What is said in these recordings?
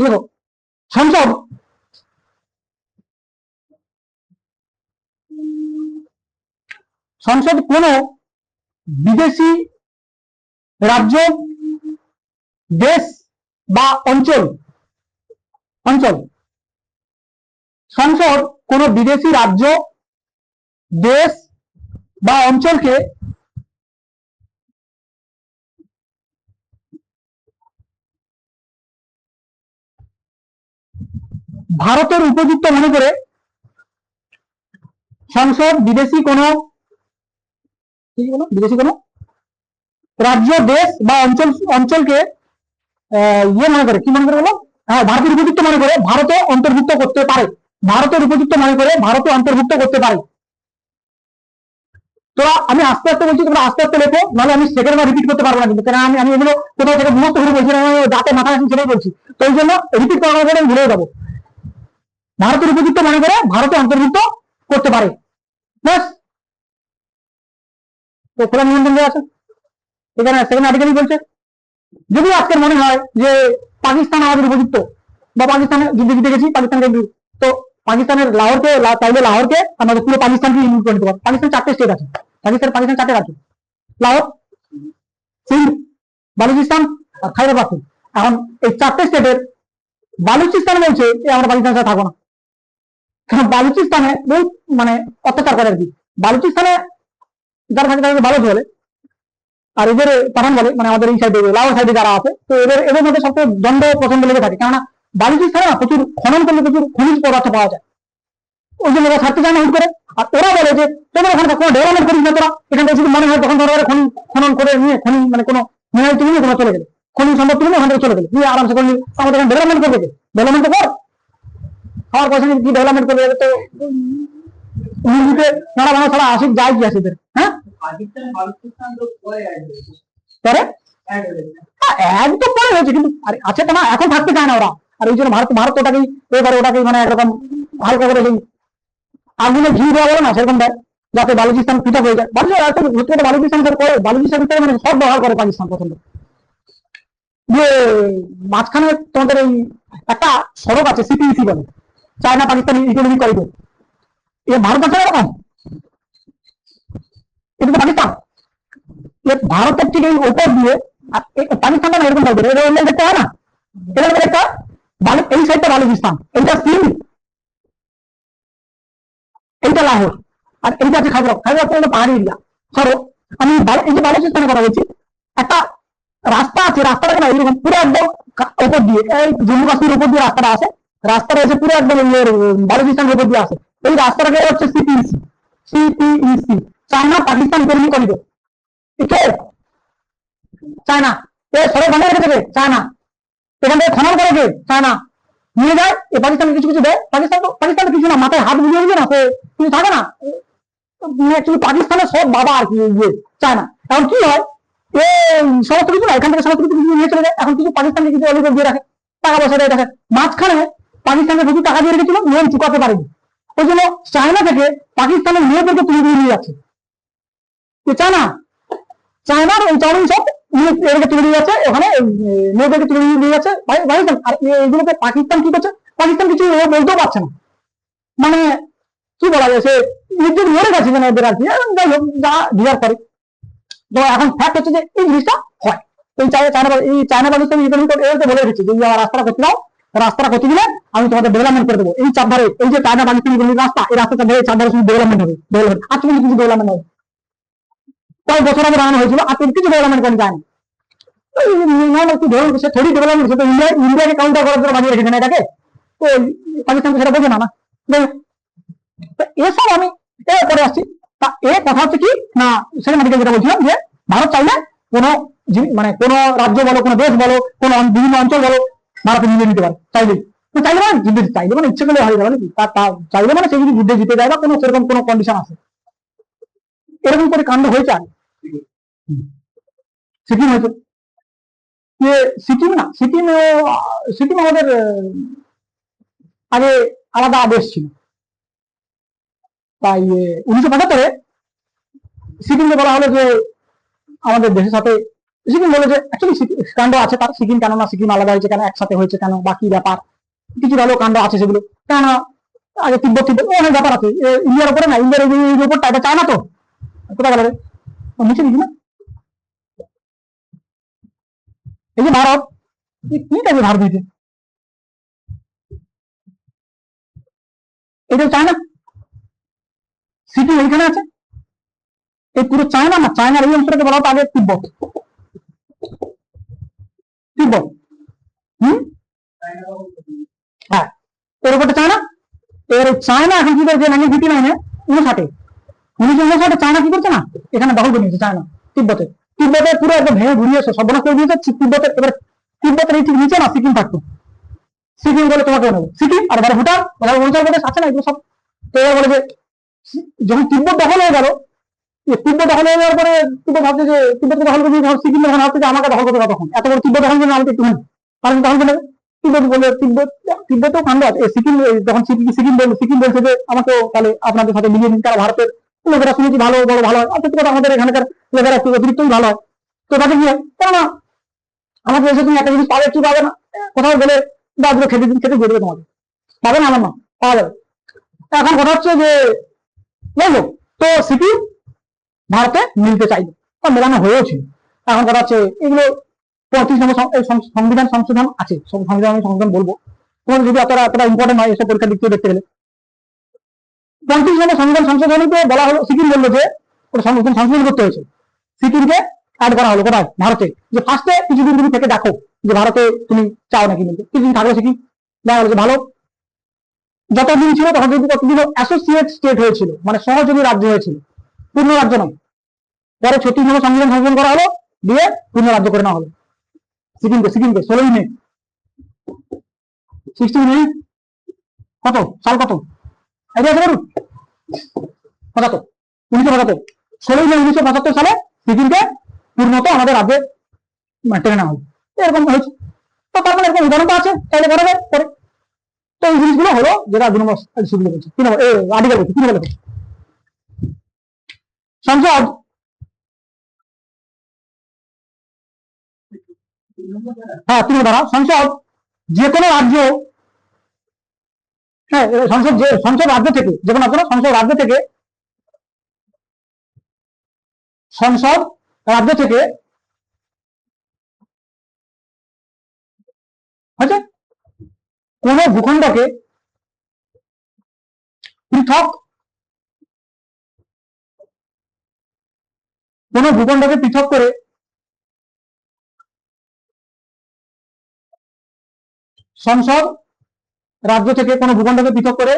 দেখো সংসদ সংসদ কোন বিদেশি রাজ্য, দেশ বা অঞ্চল অঞ্চল সংসদ কোন বিদেশি রাজ্য, দেশ বা অঞ্চলকে ভারতের উপযুক্ত মনে করে সংসদ বিদেশি কোনো রাজ্য, দেশ বা অঞ্চলকে মনে করে, কি মনে করে বলো? হ্যাঁ, ভারতের উপযুক্ত মনে করে ভারতে অন্তর্ভুক্ত করতে পারে। ভারতের উপযুক্ত মনে করে ভারতে অন্তর্ভুক্ত করতে পারে। তোরা আমি আস্তে আস্তে বলছি, তোমরা আস্তে আস্তে লেখো, নাহলে আমি সেকেন্ড বার রিপিট করতে পারবো না, কিন্তু কারণ আমি এগুলো কোথাও থেকে মুহূর্ত করে বলছি না, যাতে মাথায় আসি সেটাই বলছি। তো এই জন্য রিপিট করার পরে আমি ভুলে যাবো। ভারতের উপযুক্ত মনে করে ভারতে অন্তর্ভুক্ত করতে পারে। ব্যাস, তো খোলা নিয়ন্ত্রণ দেওয়া আছে এখানে। সেকেন্ড আর্টিকেলই বলছে, যদি আজকের মনে হয় যে পাকিস্তান আমাদের উপযুক্ত, বা পাকিস্তানে যুদ্ধে জিতে গেছি, পাকিস্তানকে, তো পাকিস্তানের লাহোরকে চাইলে লাহোরকে আমাদের পুরো পাকিস্তানকে ইনক্লুড করে নিতে পারবো। পাকিস্তান 4টে স্টেট আছে, পাকিস্তান 4টে রাজ্য, লাহোর, সিন্ধ, বালুচিস্তান আর খাইবার পাখতুন। এখন এই 4টে স্টেটের বালুচিস্তান বলছে আমরা পাকিস্তানের সাথে থাকবো না, কারণ বালুচিস্তানে বহু মানে অত্যাচার করে আর কি। বালুচিস্তানে যারা থাকে তাদেরকে বালুচ বলে, আর এদের পাঠান বলে, মানে আমাদের এই সাইডে লাহোর সাইডে যারা আছে, তো এদের মধ্যে সবচেয়ে দ্বন্দ্ব পছন্দ লেগে থাকে, কেননা বালুচিস্তানে প্রচুর খনন করলে প্রচুর খনিজ পদার্থ পাওয়া যায়, ওই জন্য ওরা ছাড়তে চায় না হুট করে। আর ওরা বলে যে তোমরা ওখানে কোনো ডেভেলপমেন্ট করিস না, তোরা এখান থেকে শুধু মনে হয় তখন ধরো খনন করে নিয়ে খনি মানে কোনো মিনারেল তুলে নিয়ে তোমরা চলে গেলে, খনি সম্পদ তুলে ওখান থেকে চলে গেলে, নিয়ে আরামসে করলি, আমাদের এখানে ডেভেলপমেন্ট করবে, ডেভেলপমেন্ট কর, আমার পয়সা নিয়ে কি ডেভেলপমেন্ট করবে? তো নানা বাংলা ছাড়া আসিক যায় কি আছে এদের? হ্যাঁ, পরে এক তো পরে হয়েছে, কিন্তু আছে তো না, এখন থাকতে চায় না ওরা। আর ওই জন্য ভারত ওটাকেই এবারে ওটাকেই মানে একরকম হালকা করে আগুনে ঘি দেওয়া বলে না, সেরকম দেয়, যাতে বালুচিস্তান পৃথক হয়ে যায়। বালুচিস্তান করে, বালুচিস্তান মানে সব ব্যবহার করে পাকিস্তান পছন্দ। যে মাঝখানে তোমাদের এই একটা সড়ক আছে, সিপিইসি বলে, China Pakistan economic corridor, Bharat আছে এরকম, এটা তো পাকিস্তান। ভারতের ঠিক এই উপর দিয়ে পাকিস্তানটা না এরকম টাইপের, এটা দেখতে হয় না, এটা একটা এই সাইডটা বালুচিস্তান, এইটা সিন্ধ, এইটা লাহোর, আর এইটা আছে খাইবার পাহাড়ি এরিয়া। ধরো আমি এই যে বালুচিস্তানের কথা বলছি, একটা রাস্তা আছে, রাস্তাটা কেন এরকম পুরো একদম উপর দিয়ে, এই জম্মু কাশ্মীর উপর দিয়ে রাস্তাটা আছে, রাস্তাটা এসে পুরো একদম বালুচিস্তানের উপর দিয়ে আছে। এই রাস্তাটাকে হচ্ছে CPEC, China Pakistan economic corridor. China সড়ক ভাঙা রেখে দেবে, চায়না এখান থেকে খনন করে কে, চায়না নিয়ে যায়, পাকিস্তানকে কিছু কিছু দেয়। পাকিস্তানের কিছু না, মাথায় হাত বুঝিয়ে দিবে না, সে কিছু থাকে না, পাকিস্তানের সব বাবা আর কি চায়না। এখন কি হয়, সমস্ত কিছু না, এখান থেকে সমস্ত কিছু নিয়ে চলে যায়। এখন কিছু পাকিস্তানকে কিছু অলিগড় দিয়ে রাখে, টাকা পয়সা দিয়ে রাখে। মাঝখানে পাকিস্তানকে প্রচুর টাকা দিয়ে রেখেছিল, লোন চুকাতে পারেনি, ওই জন্য চায়না থেকে পাকিস্তানের মেয়েদেরকে তুলে দিয়ে নিয়ে যাচ্ছে। চায়নার ওই চাউমিন সব এদেরকে তুলে দিয়ে যাচ্ছে, ওখানে মেয়েদেরকে তুলে দিয়ে যাচ্ছে। আর এগুলোকে পাকিস্তান কি করছে, পাকিস্তান কিছু বলতেও পারছে না, মানে কি বলা যায়, সে নিজের মরে গেছে মানে এদের আর কি, যাই হোক যা ডিজার্ভ করে। তো এখন ফ্যাক্ট হচ্ছে যে এই জিনিসটা হয়, এই চায়না পাকিস্তান বলে রেখেছে যে রাস্তাটা করতে দাও, রাস্তাটা করতে দিলে আমি তোমাদের ডেভেলপমেন্ট করে দেবো। এই চারধারে এই যে চায়না পাকিস্তান রাস্তা, এই রাস্তাটা ধরে চারধারে শুধু ডেভেলপমেন্ট হবে, ডেভেলপমেন্ট আর তুমি কিছু ডেভেলপমেন্ট হবে। কয়েক বছর আগে বানানো হয়েছিল, আর কিছু ডেভেলপমেন্ট করা যায় না, সে থোড়ি ডেভেলপমেন্ট, সে তো ইন্ডিয়াকে কাউন্টার করার জন্য বানিয়ে রেখেছে না এটাকে, তো পাকিস্তান সেটা বোঝে না। এসব আমি পরে আসছি। তা কথা হচ্ছে কি না, সেখানে যেটা বলছিলাম যে ভারত চাইলে কোনো মানে কোনো রাজ্য বলো, কোনো দেশ বলো, কোনো বিভিন্ন অঞ্চল বলো, ভারতে নিয়ে নিতে পারে চাইলেই। চাইলে মানে যুদ্ধে চাইলে মানে ইচ্ছে করলে হয়ে যাবে নাকি, চাইলে মানে সে যদি যুদ্ধে জিতে যায় বা কোনো সেরকম কোনো কন্ডিশন আছে, এরকম করে কাণ্ড হয়েছে আগে। সিকিম হয়েছে, সিকিম না, সিকিম আমাদের আগে আলাদা আদেশ ছিল, তাই 1975 সিকিমকে বলা হলো যে আমাদের দেশের সাথে সিকিম বলে যে অ্যাকচুয়ালি কাণ্ড আছে তার, সিকিম কেন না সিকিম আলাদা হয়েছে কেন, একসাথে হয়েছে কেন, বাকি ব্যাপার কিছু ভালো কাণ্ড আছে সেগুলো, কেন আগে তিব্বত অনেক ব্যাপার আছে ইন্ডিয়ার উপরে না, ইন্ডিয়ার এই উপরটা এটা চায় না তো, কোথায় গেল মুছে দিচ্ছি না। এই যে ভারত, কি টাইপের ভারত হয়েছে, এটা চায়না, সিকিম এইখানে আছে, এই পুরো চায়না না, চায়নার এই অংশটাকে বলা হতো আগে তিব্বত, তিব্বত হ্যাঁ, এর উপরটা চায়না। এর চায়না এখন কি করেছে 1959 59 1959 চায়না কি করছে না, এখানে দখল করে নিয়েছে চায়না তিব্বতে, তিব্বতে পুরো একদম ভেঙে ঘুরিয়েছে, সর্বনাশ করে দিয়েছে তিব্বতের। এবার তিব্বতের এই ঠিক নিচে না সিকিম থাকতো, সিকিম বলে তোমাকে নেবো, সিকিম আর এবার ভুটান, অরুণাচল প্রদেশ আছে না এগুলো সব। তো এরা বলে যে যখন তিব্বত দখল হয়ে গেল, তিব্বত দখল হয়ে যাওয়ার পরে তিব্বত ভাবছে যে তিব্বতকে দখল করে সিকিম যখন ভাবছে যে আমাকে দখল করতে তখন এত বড় তিব্বত দখল করে আমাকে একটু কারণ দখল করে তিব্বত বলে তিব্বতেও কাণ্ড আছে। সিকিম যখন সিকিম বলছে যে আমাকেও তাহলে আপনাদের সাথে মিলিয়ে নিন, কারণ ভারতের লোকেরা শুনেছি ভালো বড় ভালো হয়, অর্থাৎ কথা আমাদের এখানকার লোকেরা একটু অতিরিক্তই ভালো হয়। তো তাদের কি হয়, কেননা আমাদের দেশে তুমি একটা জিনিস পাবে কি পাবে না, কোথাও গেলে দাদুরে খেতে খেতে দিয়ে দেবে তোমাকে, পাবে না আমার না, পাওয়া যাবে। এখন কথা হচ্ছে যে বুঝলো, তো সিকিম ভারতে মিলতে চাইবে বা মেলানো হয়েও ছিল। এখন কথা হচ্ছে এগুলো 35 নম্বর সংবিধান সংশোধন আছে, সংবিধান আমি সংশোধন বলবো, তোমার যদি এতটা ইম্পর্টেন্ট হয় এসব পরীক্ষা দিতে দেখতে গেলে। 35 নম্বর সংবিধান সংশোধনীতে বলা হলো, সিকিম বললো যে ওটা সংশোধন করতে হয়েছে, সিকিমকে অ্যাড করা হলো কোথায়, ভারতে, যে ফার্স্টে কিছুদিন তুমি থেকে দেখো যে ভারতে তুমি চাও নাকি মিলতে, কিছুদিন থাকলে সিকিম দেখা গেলো যে ভালো, যতদিন ছিল ততদিন অ্যাসোসিয়েট স্টেট হয়েছিল, মানে সহযোগী রাজ্য হয়েছিল, পূর্ণ রাজ্য নয়। পরে 36 নম্বর সংবিধান সংশোধন করা হলো, দিয়ে পূর্ণ রাজ্য করে নেওয়া হলো সিকিমকে 16 মে 16 মে কত সাল, কত আইডিয়া আছে বলুন, 75 1975 16 মে 1975 সালে সিকিমকে পূর্ণত আমাদের রাজ্যে টেনে নেওয়া হলো, এরকম হয়েছে। তো তার মানে এরকম উদাহরণটা আছে, তাহলে করা যায় পরে। তো এই জিনিসগুলো হলো যেটা 2 নম্বর শিডিউল বলছে, 3 নম্বর আর্টিকেল বলছে, 3 নম্বর সংসদ হ্যাঁ 3 দ্বারা সংসদ যে কোনো রাজ্য, হ্যাঁ সংসদ রাজ্য থেকে, যে কোনো সংসদ রাজ্য থেকে, সংসদ রাজ্য থেকে হচ্ছে কোন ভূখণ্ডকে পৃথক, কোন ভূখণ্ডকে পৃথক করে সংসদ রাজ্য থেকে কোন ভূখণ্ডকে পৃথক করে,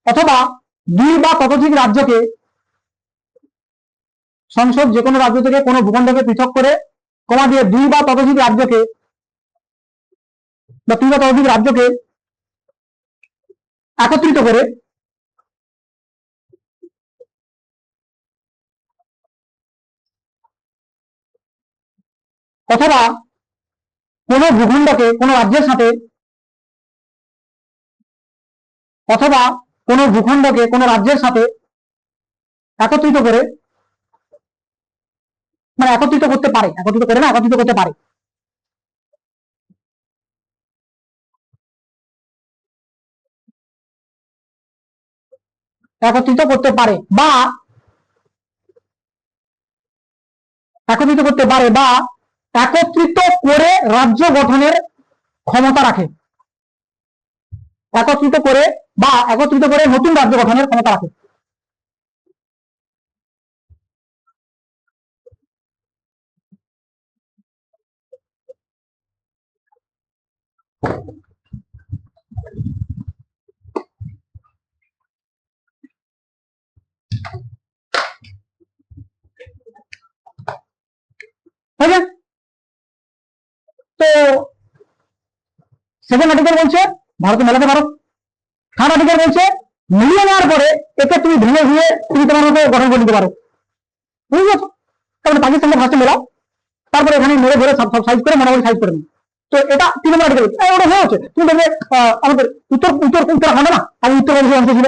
অথবা 2 বা ততোধিক রাজ্যকে, সংসদ যে কোনো রাজ্য থেকে কোন ভূখণ্ডকে পৃথক করে কমা দিয়ে 2 বা ততোধিক রাজ্যকে বা 3 বা ততোধিক রাজ্যকে একত্রিত করে অথবা কোন ভূখণ্ডকে কোন রাজ্যের সাথে, অথবা কোন ভূখণ্ডকে কোন রাজ্যের সাথে একত্রিত করে, মানে একত্রিত করতে পারে, একত্রিত করে না, একত্রিত করতে পারে, একত্রিত করতে পারে বা একত্রিত করতে পারে বা একত্রিত করে রাজ্য গঠনের ক্ষমতা রাখে, একত্রিত করে বা একত্রিত করে নতুন রাজ্য গঠনের ক্ষমতা রাখে। তো সেকেন্ড আর্টিকেল বলছে ভারতে মেলাতে পারো, থার্ড আর্টিকেল বলছে মিলিয়ে নেওয়ার পরে একে তুমি ভেঙে ভেঙে তুমি তোমার মতো গঠন করে নিতে পারো, বুঝতে পারছো। তারপরে পাকিস্তানকে ফার্স্টে মেলাও, তারপরে এখানে মেরে ধরে সব সাইজ করে মোটামুটি সাইজ করে নিও। তো এটা 3 নম্বর আর্টিকেল, ওটা হয়েছে। তুমি দেখবে আমাদের উত্তরাখণ্ড না, আগে উত্তরপ্রদেশের অংশ ছিল,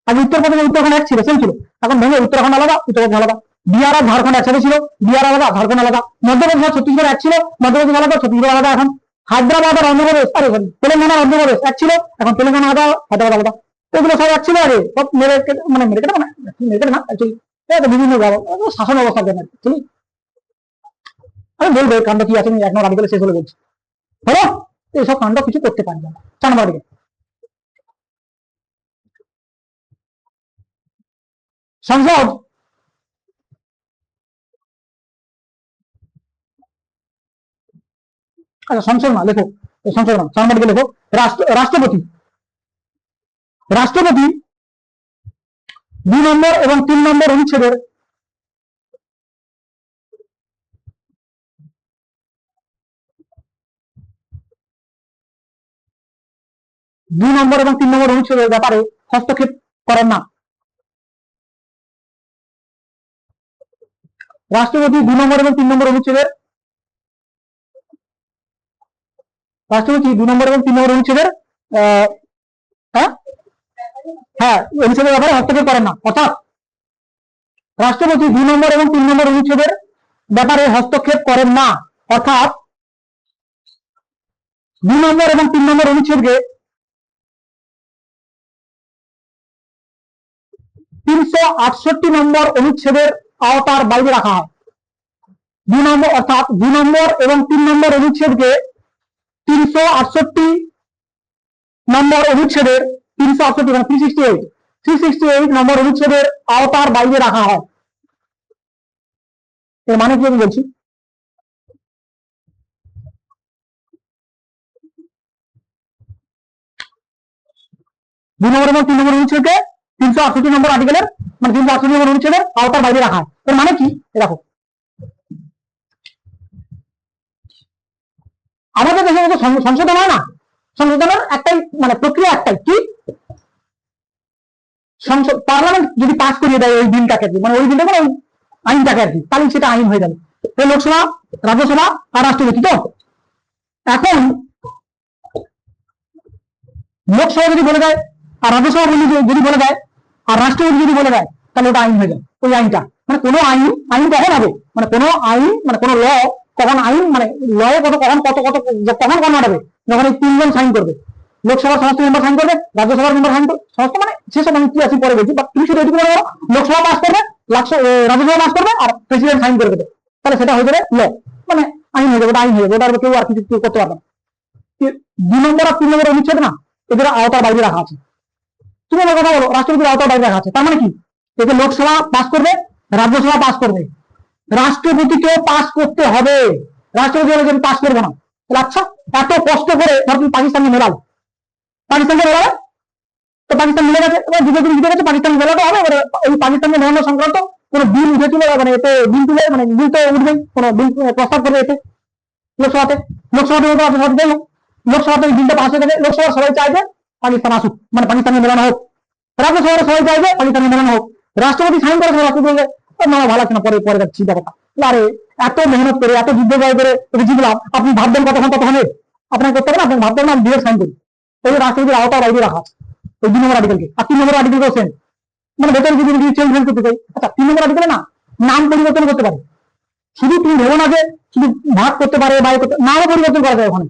আগে উত্তরপ্রদেশ উত্তরাখণ্ড এক ছিল, সেম ছিল, এখন ভেঙে উত্তরাখণ্ড আলাদা, উত্তরপ্রদেশ আলাদা। বিহার আর ঝাড়খণ্ড একসাথে ছিল, বিহার আলাদা ঝাড়খণ্ড আলাদা, মধ্যপ্রদেশ আর ছত্তিশগড় এক ছিল, মধ্যপ্রদেশ আলাদা ছত্তিশগড় আলাদা। এখন হায়দ্রাবাদ আর অন্ধ্রপ্রদেশ তেলেঙ্গানা অন্ধ্রপ্রদেশ এক ছিল, এখন তেলেঙ্গানা আলাদা হায়দ্রাবাদ আলাদা। এগুলো সব এক ছিল আগে, সব মেরে মানে মেরে কেটে না অ্যাকচুয়ালি বিভিন্ন শাসন ব্যবস্থার জন্য ঠিক। আমি বলবো কাণ্ড কি আছে, এক নম্বর আর্টিকেলে শেষ হলে বলছি। হলো এইসব কাণ্ড কিছু করতে পারবে না। 4 নম্বর আর্টিকেল সংসদ আচ্ছা সংসদ না লেখো, সংসদ না 4 নম্বর লেখো রাষ্ট্রপতি। রাষ্ট্রপতি 2 নম্বর এবং 3 নম্বর অনুচ্ছেদের ব্যাপারে হস্তক্ষেপ করেন না। রাষ্ট্রপতি 2 নম্বর এবং 3 নম্বর অনুচ্ছেদের অনুচ্ছেদের ব্যাপারে হস্তক্ষেপ করেন না। অর্থাৎ রাষ্ট্রপতি 2 নম্বর এবং 3 নম্বর অনুচ্ছেদের ব্যাপারে হস্তক্ষেপ করেন না। অর্থাৎ 2 নম্বর এবং 3 নম্বর অনুচ্ছেদকে 368 নম্বর অনুচ্ছেদের আওতার বাইরে রাখা হয়। 2 নম্বর অর্থাৎ 2 নম্বর এবং 3 নম্বর অনুচ্ছেদকে 368 নম্বর অনুচ্ছেদের 368 মানে 368 নম্বর অনুচ্ছেদের আওতার বাইরে রাখা হয়। এর মানে কি আমি বলছি, 2 নম্বর এবং 3 নম্বর অনুচ্ছেদকে 368 নম্বর আর্টিকেলের মানে 368 নম্বর অনুচ্ছেদের আওতার বাইরে রাখা হয়। এর মানে কি দেখো, আমাদের দেশে মতো সংশোধন হয় না, সংশোধনের একটাই মানে প্রক্রিয়া একটাই কি, সংসদ পার্লামেন্ট যদি পাস করিয়ে দেয় ওই বিলটাকে মানে ওই বিলটা ওই আইনটাকে আর কি, তাহলে সেটা আইন হয়ে যাবে। লোকসভা, রাজ্যসভা আর রাষ্ট্রপতি। তো এখন লোকসভা যদি বলে দেয় আর রাজ্যসভা যদি বলে দেয় আর রাষ্ট্রপতি যদি বলে দেয় তাহলে ওটা আইন হয়ে যায়। ওই আইনটা মানে কোনো আইন কখন হবে, মানে কোনো আইন মানে কোনো ল কখন আইন মানে লয়ে কখন হবে যখন এই 3 জন সাইন করবে, লোকসভার সমস্ত মেম্বার সাইন করবে, রাজ্যসভার মেম্বার সাইন করবে, সমস্ত মানে সেসব আমি কি আছে পরে বলছি। বা তুমি শুধু এটুকু বলো লোকসভা পাস করবে, রাজ্যসভা পাস করবে আর প্রেসিডেন্ট সাইন করে দেবে, তাহলে সেটা হয়ে যাবে ল, মানে আইন হয়ে যাবে, ওটা আইন হয়ে যাবে, ওটা কেউ আর কিছু করতে পারবে না। 2 নম্বর আর 3 নম্বর অনুচ্ছেদ না এদের আওতার বাইরে রাখা আছে। তুমি আমার কথা বলো রাষ্ট্রপতির আওতার বাইরে রাখা আছে, তার মানে কি এতে লোকসভা পাস করবে, রাজ্যসভা পাস করবে, রাষ্ট্রপতিকেও পাস করতে হবে। রাষ্ট্রপতি বলে যে পাস করবো না, আচ্ছা এত কষ্ট করে ধর তুমি পাকিস্তানকে মেলাও, পাকিস্তানকে মেলাবে তো পাকিস্তান মিলে গেছে, এবার যুগে জিতে গেছে, পাকিস্তান মেলাতে হবে। এবার এই পাকিস্তানকে মেলানো সংক্রান্ত কোনো বিল উঠেছিল মানে এতে বিল তুলে মানে বিল তো উঠবেই, কোনো বিল প্রস্তাব করবে এতে লোকসভাতে লোকসভাতে বিলটা পাস হয়ে গেছে, লোকসভা সবাই চাইবে পাকিস্তান আসুক মানে পাকিস্তানকে মেলানো হোক, রাজ্যসভার সবাই চাইবে পাকিস্তানকে মেলানো হোক, রাষ্ট্রপতি সাইন করে রাষ্ট্রপতি বলবে না ভালো আছে না পরে যাচ্ছি ব্যাপারটা। আরে এত মেহনত করে এত যুদ্ধ জয় করে জিতলাম, আপনি ভাববেন কতক্ষণ আপনাকে করতে হবে না, আপনি ভাববেন না আমি ডিরেক্ট সাইন করি। এই রাষ্ট্রপতির আওতার বাইরে রাখা আছে ওই 2 নম্বর আর্টিকেলকে। আর 3 নম্বর আর্টিকেল সেম মানে ভেতরে যদি চেঞ্জ করতে চাই, আচ্ছা 3 নম্বর আর্টিকেলে না নাম পরিবর্তন করতে পারে, শুধু তুমি ভেবো না যে শুধু ভাগ করতে পারে বা নামও পরিবর্তন করা যায়। ওখানে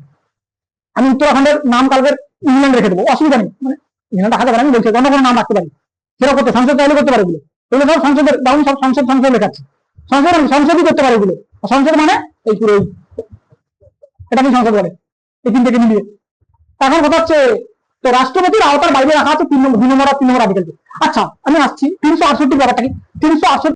আমি উত্তরাখণ্ডের নাম কালকে ইংল্যান্ড রেখে দেবো, অসুবিধা নেই, মানে ইংল্যান্ড রাখা যাবে আমি বলছি অন্য কোনো নাম রাখতে পারি, সেটা করতে সংসদ চাইলে করতে পারে। এগুলো সব সংসদের দারুণ সব সংসদ লেখাচ্ছে, সংসদই করতে পারে এগুলো। সংসদ মানে এই পুরো এটা কি সংসদ বলে এই 3 থেকে মিলিয়ে। এখন কথা হচ্ছে তো রাষ্ট্রপতির আওতার বাইরে রাখা আছে 2 নম্বর আর 3 নম্বর আর্টিকেল। আচ্ছা আমি আসছি 368 ব্যাপারটা কি, 368